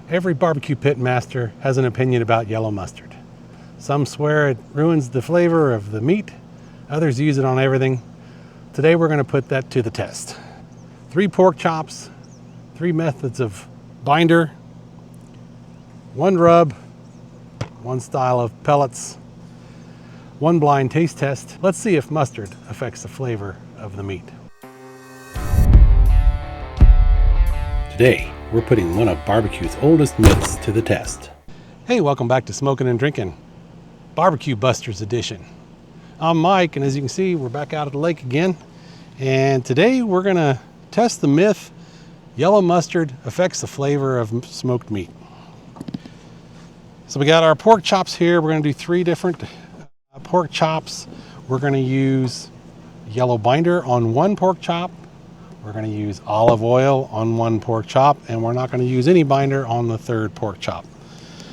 Every barbecue pit master has an opinion about yellow mustard. Some swear it ruins the flavor of the meat. Others use it on everything. Today we're going to put that to the test. 3 pork chops, 3 methods of binder, 1 rub, 1 style of pellets, 1 blind taste test. Let's see if mustard affects the flavor of the meat. Today, we're putting one of barbecue's oldest myths to the test. Hey, welcome back to Smokin' and Drinkin', BBQ Busters edition. I'm Mike, and as you can see, we're back out at the lake again. And today we're gonna test the myth, yellow mustard affects the flavor of smoked meat. So we got our pork chops here. We're gonna do 3 different pork chops. We're gonna use yellow binder on 1 pork chop. We're going to use olive oil on 1 pork chop, and we're not going to use any binder on the 3rd pork chop.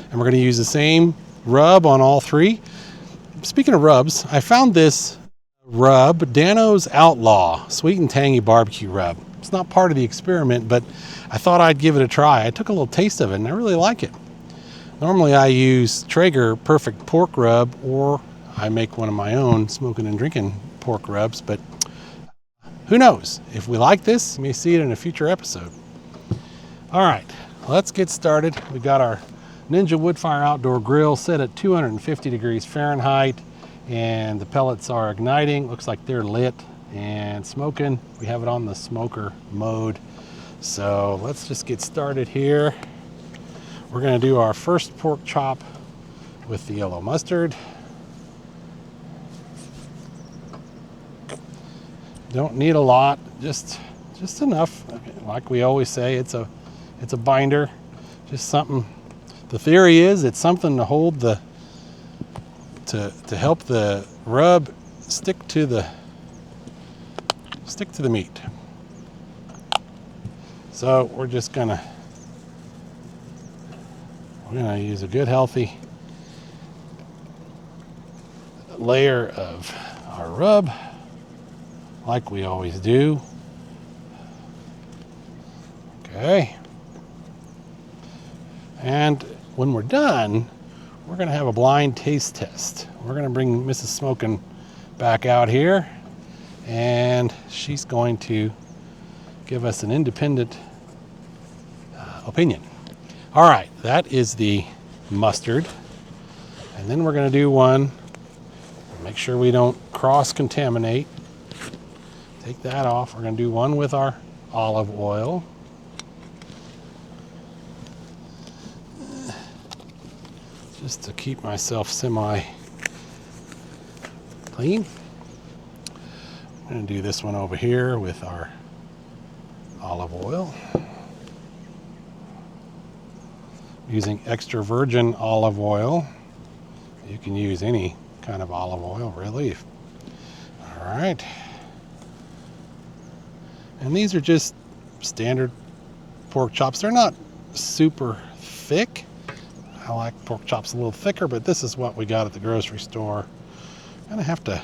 And we're going to use the same rub on all 3. Speaking of rubs, I found this rub, Dano's Outlaw Sweet and Tangy Barbecue Rub. It's not part of the experiment, but I thought I'd give it a try. I took a little taste of it, and I really like it. Normally I use Traeger Perfect Pork Rub, or I make one of my own Smokin' and Drinkin' pork rubs, but who knows? If we like this, you may see it in a future episode. All right, let's get started. We got our Ninja Woodfire outdoor grill set at 250 degrees Fahrenheit, and the pellets are igniting. Looks like they're lit and smoking. We have it on the smoker mode. So let's just get started here. We're gonna do our first pork chop with the yellow mustard. Don't need a lot, just enough. Like we always say, it's a binder, just something. The theory is it's something to hold to help the rub stick to the meat. So we're gonna use a good healthy layer of our rub, like we always do. Okay. And when we're done, we're gonna have a blind taste test. We're gonna bring Mrs. Smokin back out here, and she's going to give us an independent opinion. All right, that is the mustard. And then we're gonna do one, make sure we don't cross-contaminate. Take that off. We're going to do one with our olive oil. Just to keep myself semi-clean. I'm going to do this one over here with our olive oil. Using extra virgin olive oil. You can use any kind of olive oil, really. All right. And these are just standard pork chops. They're not super thick. I like pork chops a little thicker, but this is what we got at the grocery store. I'm gonna have to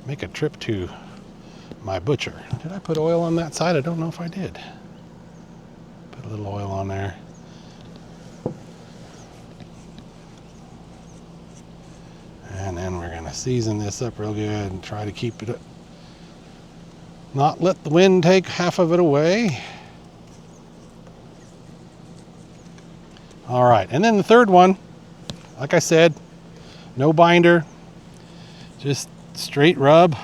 make a trip to my butcher. Did I put oil on that side? I don't know if I did. Put a little oil on there. And then we're gonna season this up real good and try to keep it, not let the wind take half of it away. All right, and then the 3rd one, like I said, no binder, just straight rub.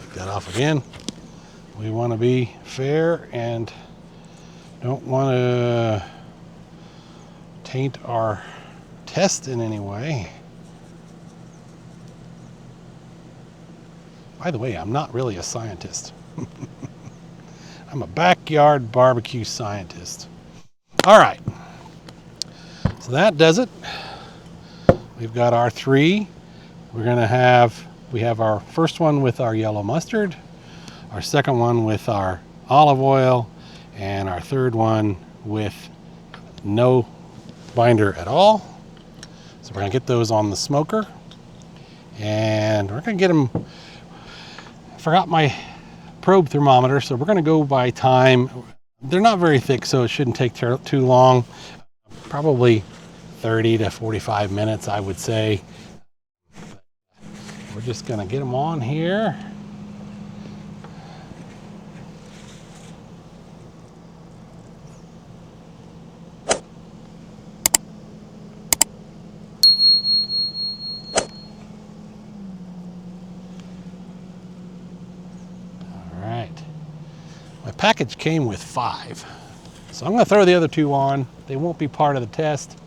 Take that off again. We want to be fair and don't want to taint our test in any way. By the way, I'm not really a scientist. I'm a backyard barbecue scientist. All right, so that does it. We've got our 3. We have our first one with our yellow mustard, our second one with our olive oil, and our 3rd one with no binder at all. So we're gonna get those on the smoker, and we're gonna get them. I forgot my probe thermometer, so we're going to go by time. They're not very thick, so it shouldn't take too long. Probably 30 to 45 minutes, I would say. We're just going to get them on here. My package came with 5, so I'm going to throw the other 2 on. They won't be part of the test,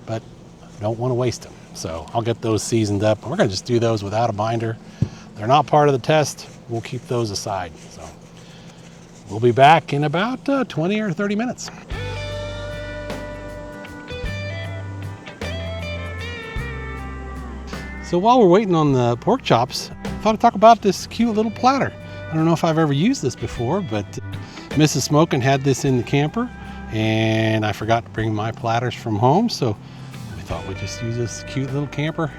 but I don't want to waste them, so I'll get those seasoned up. We're going to just do those without a binder. They're not part of the test. We'll keep those aside. So we'll be back in about 20 or 30 minutes. So while we're waiting on the pork chops, I thought I'd talk about this cute little platter. I don't know if I've ever used this before, but Mrs. SMokin had this in the camper, and I forgot to bring my platters from home, so we thought we'd just use this cute little camper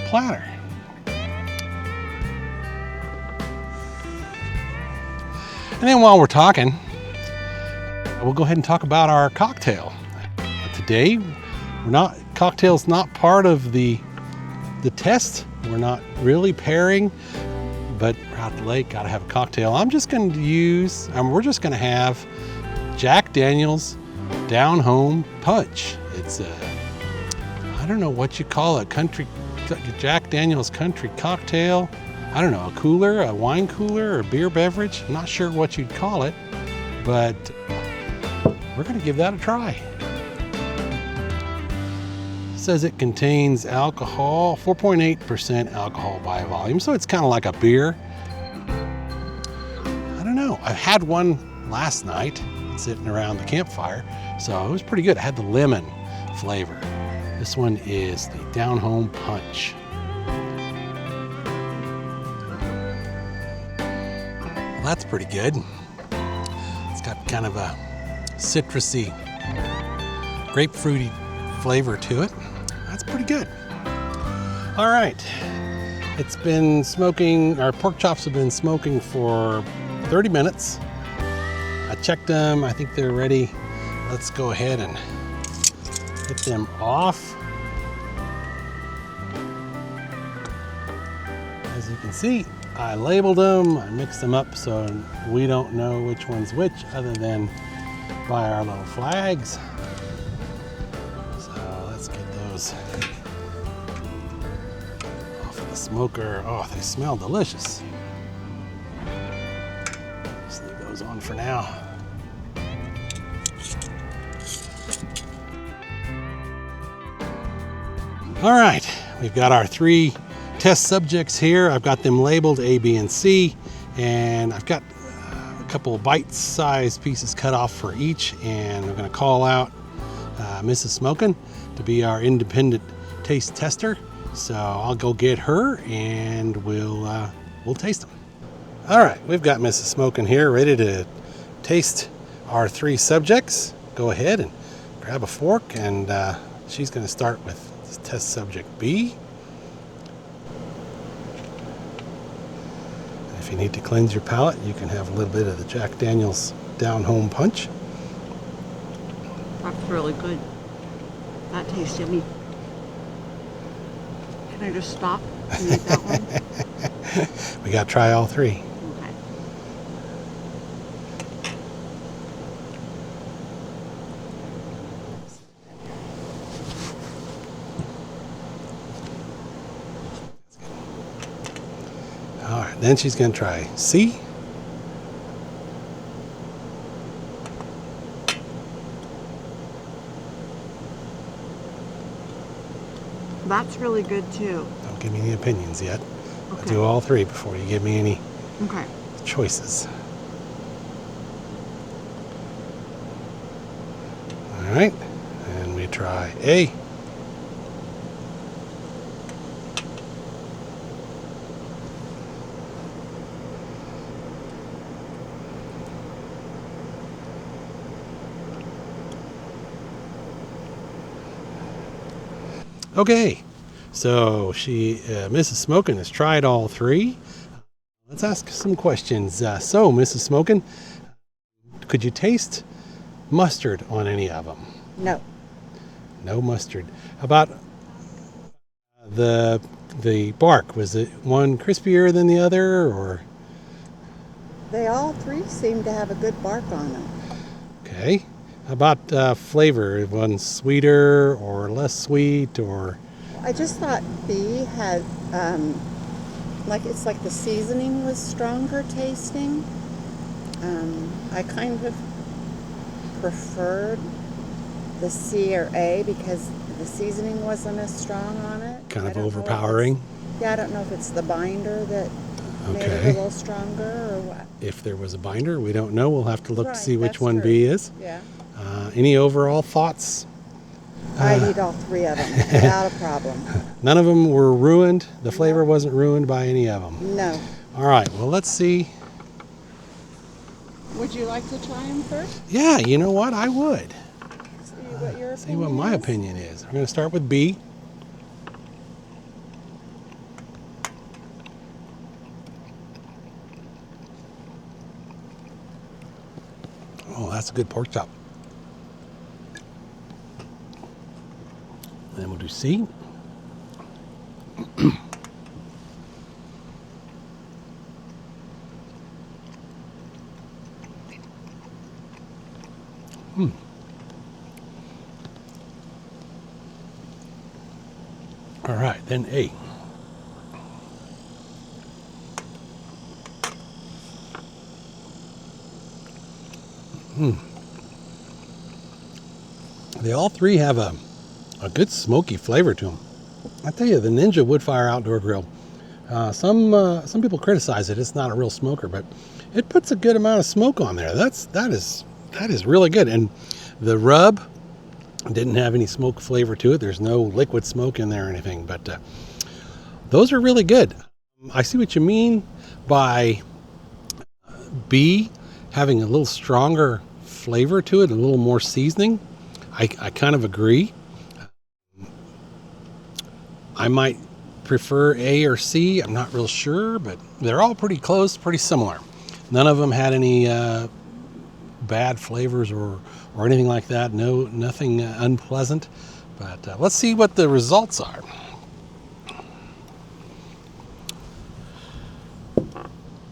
platter. And then while we're talking, we'll go ahead and talk about our cocktail. Today, cocktail's not part of the test. We're not really pairing, but we're out the lake, gotta have a cocktail. I'm just going to use, we're just going to have Jack Daniel's Down Home Punch. It's I don't know what you call it, Jack Daniel's country cocktail. I don't know, a cooler, a wine cooler, or a beer beverage. I'm not sure what you'd call it, but we're going to give that a try. Says it contains alcohol, 4.8% alcohol by volume, so it's kind of like a beer. I don't know, I had one last night sitting around the campfire, so it was pretty good. It had the lemon flavor. This one is the Down Home Punch. Well, that's pretty good. It's got kind of a citrusy, grapefruity flavor to it. That's pretty good. All right, it's been smoking, our pork chops have been smoking for 30 minutes. I checked them, I think they're ready. Let's go ahead and get them off. As you can see, I labeled them, I mixed them up so we don't know which one's which other than by our little flags. Off of the smoker. Oh, they smell delicious. Just leave those on for now. All right, we've got our 3 test subjects here. I've got them labeled A, B, and C, and I've got a couple of bite-sized pieces cut off for each, and we're going to call out Mrs. SMokin to be our independent taste tester. So I'll go get her and we'll taste them. All right, we've got Mrs. SMokin here ready to taste our 3 subjects. Go ahead and grab a fork, and she's going to start with test subject B. And if you need to cleanse your palate, you can have a little bit of the Jack Daniel's Down Home Punch. That's really good. That tastes yummy. Can I just stop and eat that one? We got to try all 3. Okay. All right, then she's going to try C. That's really good too. Don't give me any opinions yet. Okay. I'll do all 3 before you give me any Okay. choices. All right, and we try A. Okay, so Mrs. SMokin has tried all 3. Let's ask some questions. So, Mrs. Smokin, could you taste mustard on any of them? No. No mustard. How about the bark? Was it one crispier than the other, or? They all three seem to have a good bark on them. Okay. How about flavor? One sweeter or less sweet, or? I just thought B had, it's like the seasoning was stronger tasting. I kind of preferred the C or A because the seasoning wasn't as strong on it. Kind of overpowering? I don't know if it's the binder that made it a little stronger or what. If there was a binder, we don't know. We'll have to look to see which that's one true. B is. Yeah. Any overall thoughts? I'd eat all three of them without a problem. None of them were ruined? The flavor wasn't ruined by any of them? No. All right, well, let's see. Would you like to try them first? Yeah, you know what? I would. See what your opinion See what my opinion is. I'm going to start with B. Oh, that's a good pork chop. Then we'll do C. All right, then A. They all three have a good smoky flavor to them. I tell you, the Ninja Woodfire outdoor grill. Some people criticize it. It's not a real smoker, but it puts a good amount of smoke on there. That is really good. And the rub didn't have any smoke flavor to it. There's no liquid smoke in there or anything. But those are really good. I see what you mean by B having a little stronger flavor to it, a little more seasoning. I kind of agree. I might prefer A or C. I'm not real sure, but they're all pretty close, pretty similar. None of them had any bad flavors or anything like that. Nothing unpleasant. But let's see what the results are.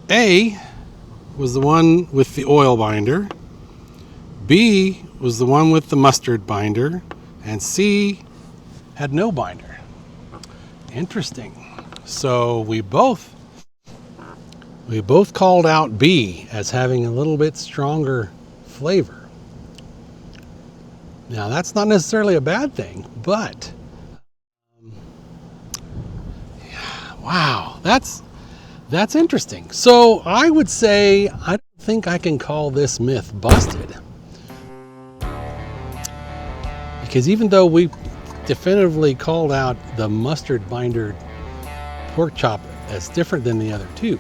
A was the one with the oil binder. B was the one with the mustard binder. And C had no binder. Interesting. So we both called out B as having a little bit stronger flavor. Now that's not necessarily a bad thing, but wow, that's interesting. So I would say I don't think I can call this myth busted, because even though we definitively called out the mustard bindered pork chop as different than the other two,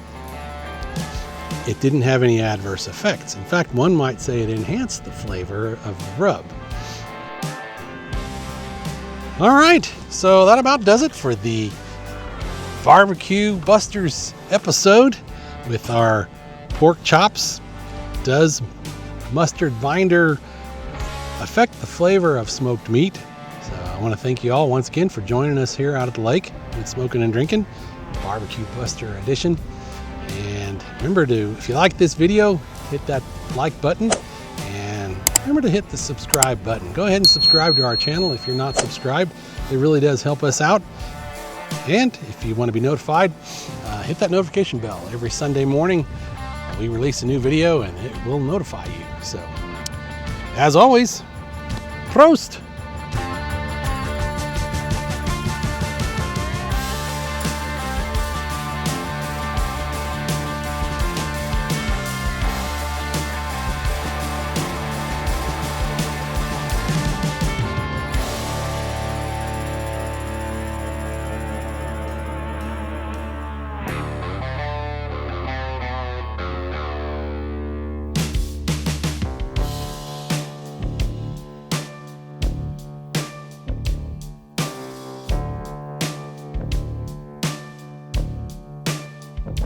it didn't have any adverse effects. In fact, one might say it enhanced the flavor of the rub. All right, so that about does it for the BBQ Busters episode with our pork chops. Does mustard binder affect the flavor of smoked meat? So I want to thank you all once again for joining us here out at the lake with Smokin' and Drinkin', BBQ Buster edition. And remember to, if you like this video, hit that like button, and remember to hit the subscribe button. Go ahead and subscribe to our channel if you're not subscribed. It really does help us out. And if you want to be notified, hit that notification bell. Every Sunday morning, we release a new video and it will notify you. So, as always, Prost!